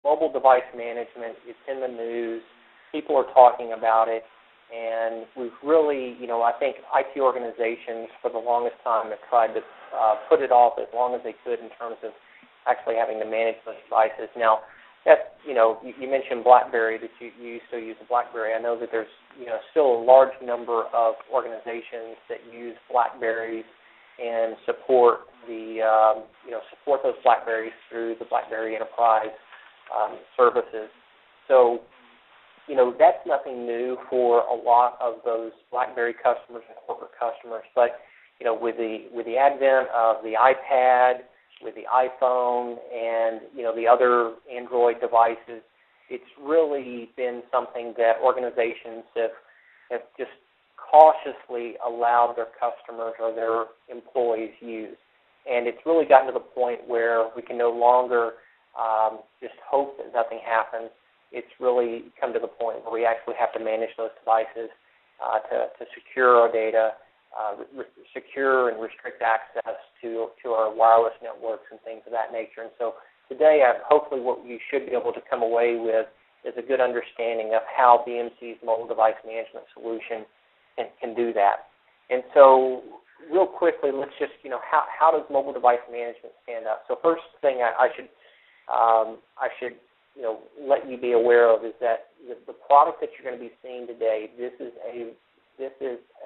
mobile device management, it's in the news. People are talking about it. And we've really, I think IT organizations for the longest time have tried to put it off as long as they could in terms of actually having to manage those devices. Now, that, you mentioned BlackBerry, that you still use a BlackBerry. I know that there's, still a large number of organizations that use BlackBerries and support support those BlackBerries through the BlackBerry Enterprise services. So, that's nothing new for a lot of those BlackBerry customers and corporate customers. But, with the advent of the iPad, with the iPhone, and, the other Android devices, it's really been something that organizations have just cautiously allowed their customers or their employees use. And it's really gotten to the point where we can no longer just hope that nothing happens. It's really come to the point where we actually have to manage those devices to secure our data, secure and restrict access to our wireless networks and things of that nature. And so today, hopefully what you should be able to come away with is a good understanding of how BMC's mobile device management solution can do that. And so real quickly, let's just, how does mobile device management stand up? So first thing I should let you be aware of is that the product that you're going to be seeing today, this is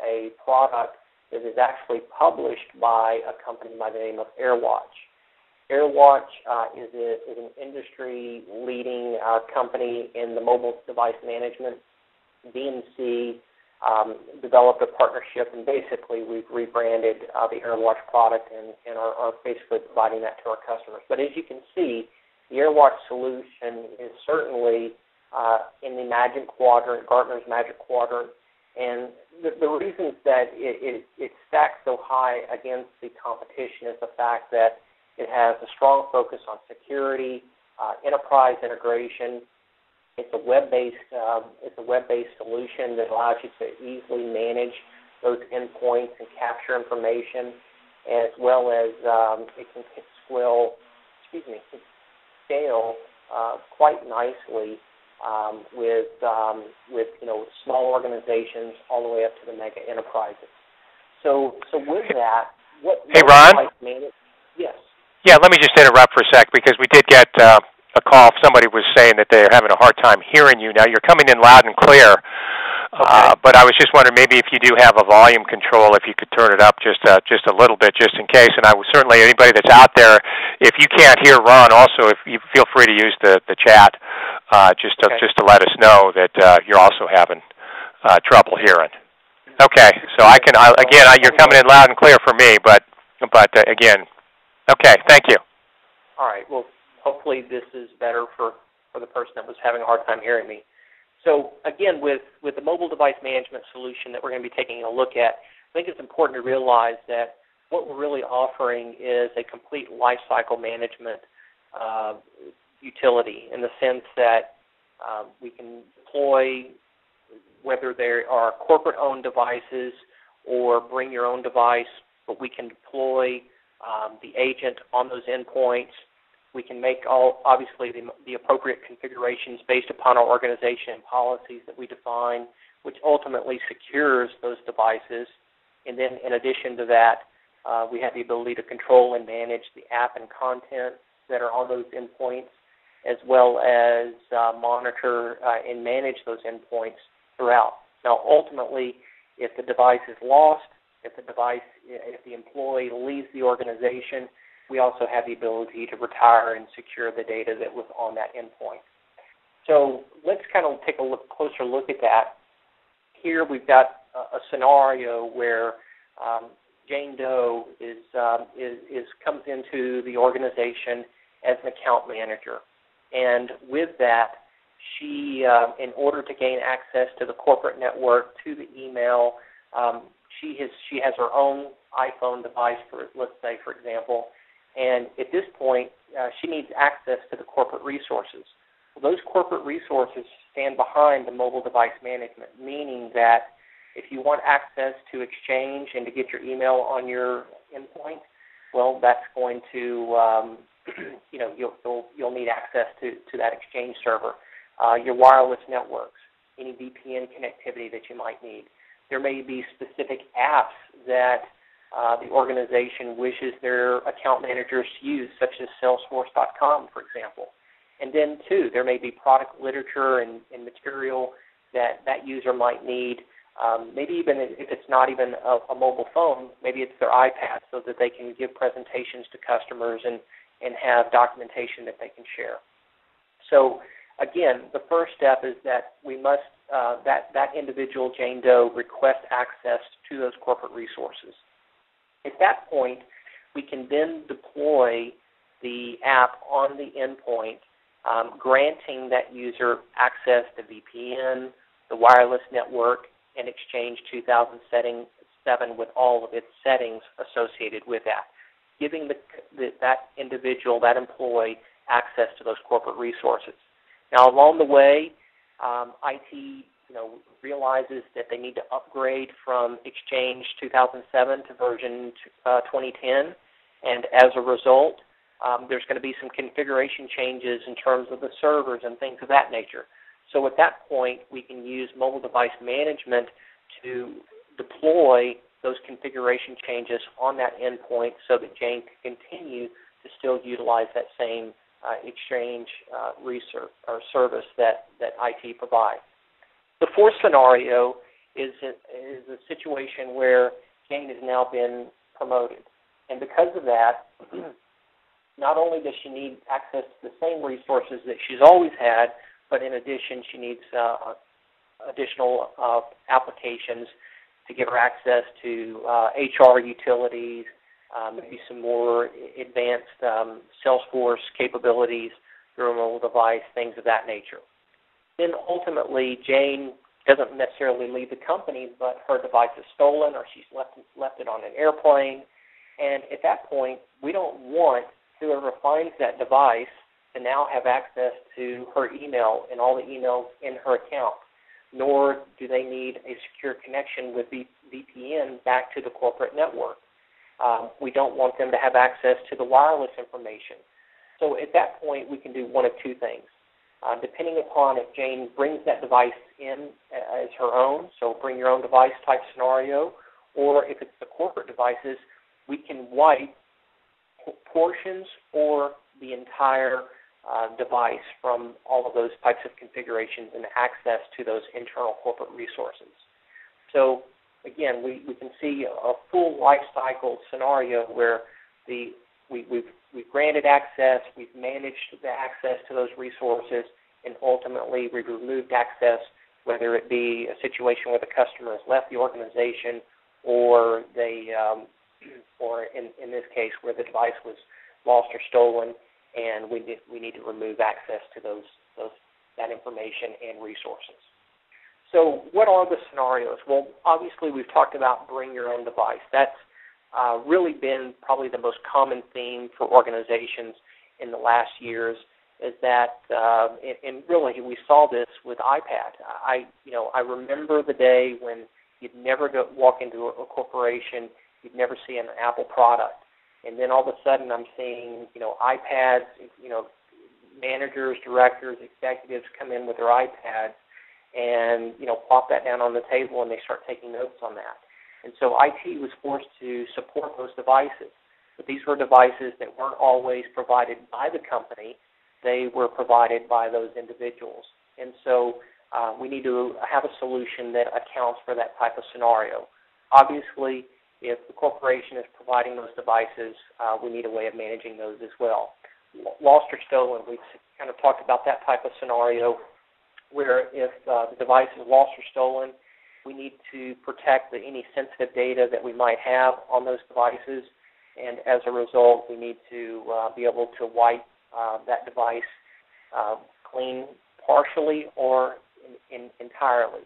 a product that is actually published by a company by the name of AirWatch. AirWatch is an industry-leading company in the mobile device management. BMC developed a partnership, and basically we've rebranded the AirWatch product and are basically providing that to our customers. But as you can see, the AirWatch solution is certainly in the Magic Quadrant, Gartner's Magic Quadrant, and the reasons that it stacks so high against the competition is the fact that it has a strong focus on security, enterprise integration. It's a web-based solution that allows you to easily manage those endpoints and capture information, as well as it can scale quite nicely with small organizations all the way up to the mega enterprises. So with that, hey Ron, yes. Yeah, let me just interrupt for a sec because we did get a call. Somebody was saying that they're having a hard time hearing you. Now you're coming in loud and clear. Okay. But I was just wondering maybe if you do have a volume control, if you could turn it up just a little bit, just in case. And I would certainly, anybody that's out there, if you can't hear Ron, also if you feel free to use the chat, just to let us know that you're also having trouble hearing. Okay, so you're coming in loud and clear for me, but again, okay, thank you. All right. Well, hopefully this is better for the person that was having a hard time hearing me. So again, with the mobile device management solution that we're going to be taking a look at, I think it's important to realize that what we're really offering is a complete lifecycle management utility in the sense that we can deploy, whether they are corporate-owned devices or bring your own device, but we can deploy the agent on those endpoints. We can make obviously the appropriate configurations based upon our organization and policies that we define, which ultimately secures those devices. And then in addition to that, we have the ability to control and manage the app and content that are on those endpoints, as well as monitor and manage those endpoints throughout. Now, ultimately, if the device is lost, if the employee leaves the organization, we also have the ability to retire and secure the data that was on that endpoint. So let's kind of take a closer look at that. Here we've got a scenario where Jane Doe comes into the organization as an account manager, and with that, she, in order to gain access to the corporate network, to the email, she has her own iPhone device, let's say, for example, and at this point, she needs access to the corporate resources. Well, those corporate resources stand behind the mobile device management, meaning that if you want access to Exchange and to get your email on your endpoint, well, that's going to you'll need access to that Exchange server. Your wireless networks, any VPN connectivity that you might need. There may be specific apps that the organization wishes their account managers to use, such as Salesforce.com, for example. And then, too, there may be product literature and material that user might need. Maybe even if it's not even a mobile phone, maybe it's their iPad, so that they can give presentations to customers and have documentation that they can share. So, again, the first step is that we must, that individual Jane Doe request access to those corporate resources. At that point, we can then deploy the app on the endpoint, granting that user access to VPN, the wireless network, and Exchange 2007 with all of its settings associated with that, giving that individual, that employee, access to those corporate resources. Now, along the way, IT realizes that they need to upgrade from Exchange 2007 to version 2010, and as a result, there's going to be some configuration changes in terms of the servers and things of that nature. So at that point, we can use mobile device management to deploy those configuration changes on that endpoint so that Jane can continue to still utilize that same Exchange research or service that IT provides. The fourth scenario is a situation where Jane has now been promoted. And because of that, not only does she need access to the same resources that she's always had, but in addition, she needs additional applications to give her access to HR utilities, maybe some more advanced Salesforce capabilities through a mobile device, things of that nature. Then ultimately, Jane doesn't necessarily leave the company, but her device is stolen or she's left it on an airplane. And at that point, we don't want whoever finds that device to now have access to her email and all the emails in her account, nor do they need a secure connection with VPN back to the corporate network. We don't want them to have access to the wireless information. So at that point, we can do one of two things. Depending upon if Jane brings that device in as her own, so bring your own device type scenario, or if it's the corporate devices, we can wipe portions or the entire device from all of those types of configurations and access to those internal corporate resources. So again, we can see a full life cycle scenario where we've granted access, we've managed the access to those resources, and ultimately we've removed access, whether it be a situation where the customer has left the organization or they, or in this case where the device was lost or stolen, and we need to remove access to that information and resources. So what are the scenarios? Well, obviously we've talked about bring your own device. That's really been probably the most common theme for organizations in the last years, is that, and really we saw this with iPad. I remember the day when you'd never walk into a corporation, you'd never see an Apple product, and then all of a sudden I'm seeing, iPads, managers, directors, executives come in with their iPads and, plop that down on the table and they start taking notes on that. And so IT was forced to support those devices. But these were devices that weren't always provided by the company. They were provided by those individuals. And so we need to have a solution that accounts for that type of scenario. Obviously, if the corporation is providing those devices, we need a way of managing those as well. Lost or stolen, we've kind of talked about that type of scenario where if the device is lost or stolen, we need to protect any sensitive data that we might have on those devices, and as a result, we need to be able to wipe that device clean partially or entirely,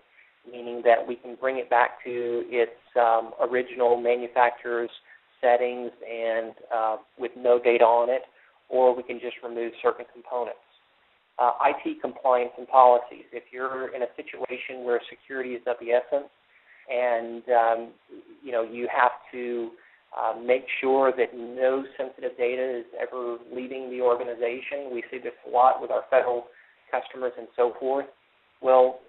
meaning that we can bring it back to its original manufacturer's settings and with no data on it, or we can just remove certain components. IT compliance and policies. If you're in a situation where security is of the essence and you have to make sure that no sensitive data is ever leaving the organization. We see this a lot with our federal customers and so forth. Well,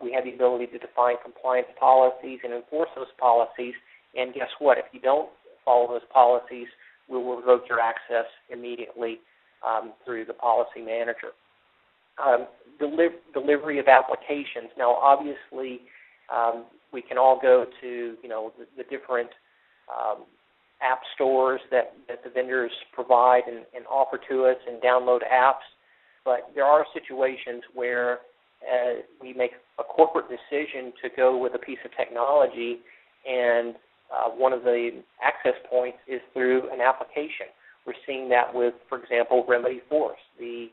we have the ability to define compliance policies and enforce those policies, and guess what? If you don't follow those policies, we will revoke your access immediately through the policy manager. Delivery of applications. Now, obviously, we can all go to the different app stores that the vendors provide and offer to us and download apps, but there are situations where we make a corporate decision to go with a piece of technology, and one of the access points is through an application. We're seeing that with, for example, Remedy Force, the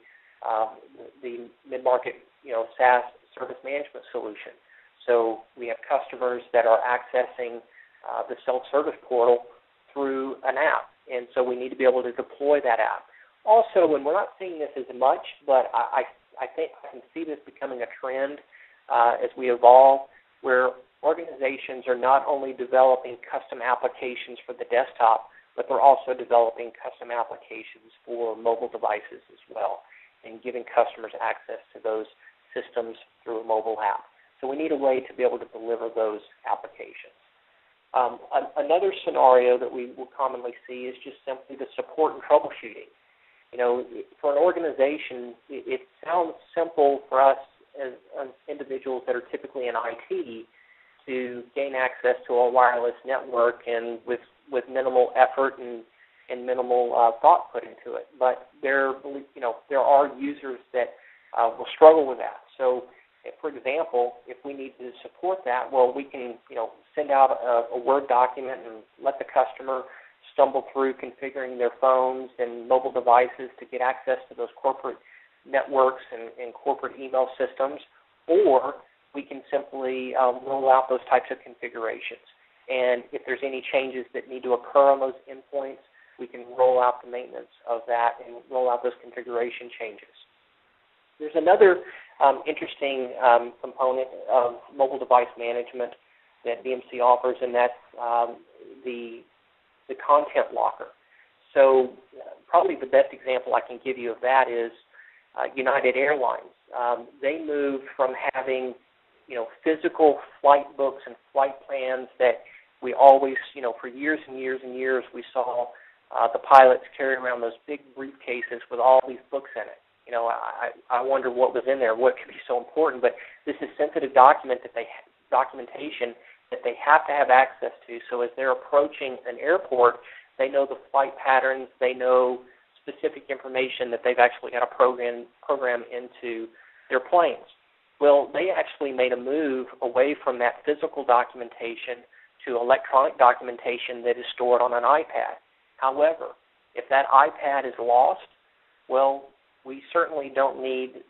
mid-market SaaS service management solution. So we have customers that are accessing the self-service portal through an app, and so we need to be able to deploy that app. Also, and we're not seeing this as much, but I think I can see this becoming a trend as we evolve, where organizations are not only developing custom applications for the desktop, but they're also developing custom applications for mobile devices as well, and giving customers access to those systems through a mobile app. So we need a way to be able to deliver those applications. Another scenario that we will commonly see is just simply the support and troubleshooting. For an organization, it sounds simple for us as individuals that are typically in IT to gain access to a wireless network and with minimal effort and minimal thought put into it. But there are users that will struggle with that. So, for example, if we need to support that, well, we can send out a Word document and let the customer stumble through configuring their phones and mobile devices to get access to those corporate networks and corporate email systems, or we can simply roll out those types of configurations. And if there's any changes that need to occur on those endpoints, we can roll out the maintenance of that and roll out those configuration changes. There's another interesting component of mobile device management that BMC offers, and that's the content locker. So probably the best example I can give you of that is United Airlines. They moved from having physical flight books and flight plans that we always, for years and years and years, we saw the pilots carry around those big briefcases with all these books in it. I wonder what was in there, what could be so important, but this is sensitive documentation that they have to have access to, so as they're approaching an airport, they know the flight patterns, they know specific information that they've actually got to program into their planes. Well, they actually made a move away from that physical documentation to electronic documentation that is stored on an iPad. However, if that iPad is lost, well, we certainly don't need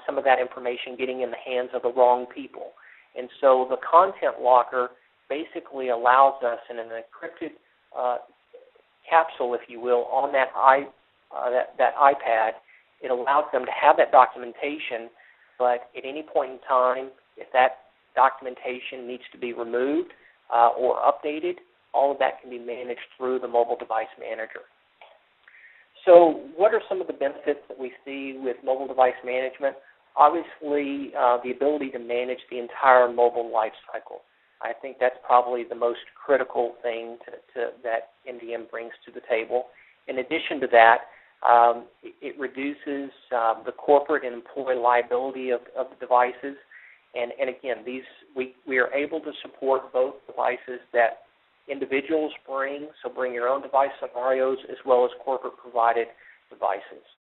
some of that information getting in the hands of the wrong people. And so the content locker basically allows us in an encrypted capsule, if you will, on that iPad. It allows them to have that documentation, but at any point in time, if that documentation needs to be removed or updated, all of that can be managed through the mobile device manager. So what are some of the benefits that we see with mobile device management? Obviously, the ability to manage the entire mobile life cycle. I think that's probably the most critical thing that MDM brings to the table. In addition to that, it reduces the corporate and employee liability of the devices. And again, we are able to support both devices that individuals bring, so bring your own device scenarios, as well as corporate provided devices.